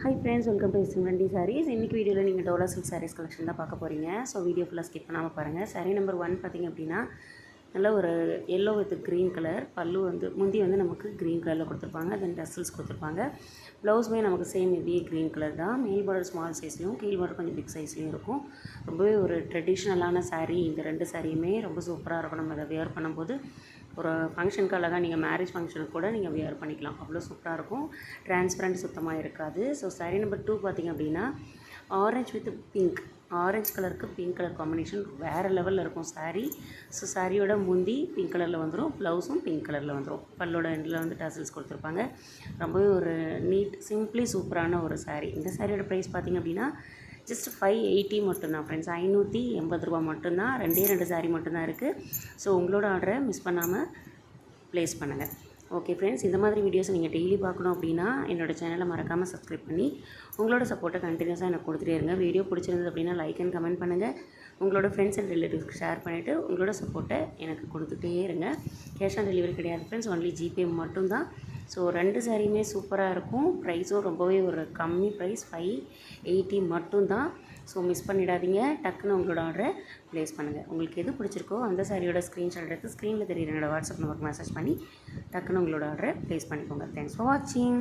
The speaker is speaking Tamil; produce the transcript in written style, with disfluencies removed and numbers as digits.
ஹாய் ஃப்ரெண்ட்ஸ், வெல்கம் டு சிம்ரன்டி சாரீஸ். இன்றைக்கி வீடியோவில் நீங்கள் டோலா சில்க் சாரீஸ் கலெக்ஷன் தான் பார்க்க போகிறீங்க. ஸோ வீடியோ ஃபுல்லாக ஸ்கிப் பண்ணாமல் பாருங்கள். சாரீ நம்பர் 1 பார்த்திங்க அப்படின்னா நல்ல ஒரு எல்லோ வித் க்ரீன் கலர். பல்லு முந்தி நமக்கு க்ரீன் கலரில் கொடுத்துருப்பாங்க. தென் டசல்ஸ் கொடுத்துருப்பாங்க. ப்ளவுஸுமே நமக்கு சேம் இதே க்ரீன் கலர் தான். மேல் பார்டர் ஸ்மால் சைஸ்லையும் கீழ் பார்டர் கொஞ்சம் பிக் சைஸ்லையும் இருக்கும். ரொம்பவே ஒரு ட்ரெடிஷ்னலான சாரீ. இந்த 2 சாரியுமே ரொம்ப சூப்பராக இருக்கும். நம்ம அதை வியர் பண்ணும்போது ஒரு ஃபங்க்ஷனுக்கு அழகாக நீங்கள் மேரேஜ் ஃபங்க்ஷனுக்கு கூட நீங்கள் வியர் பண்ணிக்கலாம். அவ்வளோ சூப்பராக இருக்கும். டிரான்ஸ்பரண்ட் சுத்தமாக இருக்காது. ஸோ சாரீ நம்பர் 2 பார்த்திங்க அப்படின்னா ஆரஞ்ச் வித் பிங்க். ஆரஞ்ச் கலருக்கு பிங்க் கலர் காம்பினேஷன் வேறு லெவலில் இருக்கும் சாரீ. ஸோ சாரியோட முந்தி பிங்க் கலரில் வந்துடும், ப்ளவுஸும் பிங்க் கலரில் வந்துடும். பல்லோட எண்டில் டசல்ஸ் கொடுத்துருப்பாங்க. ரொம்பவே ஒரு நீட் சிம்பிளி சூப்பரான ஒரு சாரீ. இந்த சாரியோட ப்ரைஸ் பார்த்திங்க அப்படின்னா ஜஸ்ட் 580 மட்டும்தான் ஃப்ரெண்ட்ஸ். 580 ரூபா மட்டும்தான். 2 சாரீ மட்டும்தான் இருக்குது. ஸோ உங்களோட ஆர்டரை மிஸ் பண்ணாமல் ப்ளேஸ் பண்ணுங்கள். ஓகே ஃப்ரெண்ட்ஸ், இந்த மாதிரி வீடியோஸ் நீங்கள் டெய்லி பார்க்கணும் அப்படின்னா என்னோடய சேனலை மறக்காமல் சப்ஸ்கிரைப் பண்ணி உங்களோட சப்போர்ட்டை கண்டினியூஸாக எனக்கு கொடுத்துட்டே இருங்க. வீடியோ பிடிச்சிருந்தது அப்படின்னா லைக் அண்ட் கமெண்ட் பண்ணுங்கள். உங்களோட ஃப்ரெண்ட்ஸ் அண்ட் ரிலேட்டிவ்ஸ்க்கு ஷேர் பண்ணிவிட்டு உங்களோட சப்போர்ட்டை எனக்கு கொடுத்துட்டே இருங்க. கேஷ் ஆன் டெலிவரி கிடையாது ஃப்ரெண்ட்ஸ், ஒன்லி ஜிபே மட்டும்தான். ஸோ 2 சாரியுமே சூப்பராக இருக்கும். ப்ரைஸும் ரொம்பவே ஒரு கம்மி ப்ரைஸ், 580 மட்டும்தான். ஸோ மிஸ் பண்ணிடாதீங்க. டக்குன்னு உங்களோட ஆர்டரை ப்ளேஸ் பண்ணுங்கள். உங்களுக்கு எது பிடிச்சிருக்கோ அந்த சாரியோட ஸ்க்ரீன்ஷாட் எடுத்து ஸ்க்ரீனில் தெரியுற என்னோடய வாட்ஸ்அப் நம்பருக்கு மெசேஜ் பண்ணி டக்குன்னு உங்களோட ஆர்டரை ப்ளேஸ் பண்ணிக்கோங்க. தேங்க்ஸ் ஃபார் வாட்சிங்.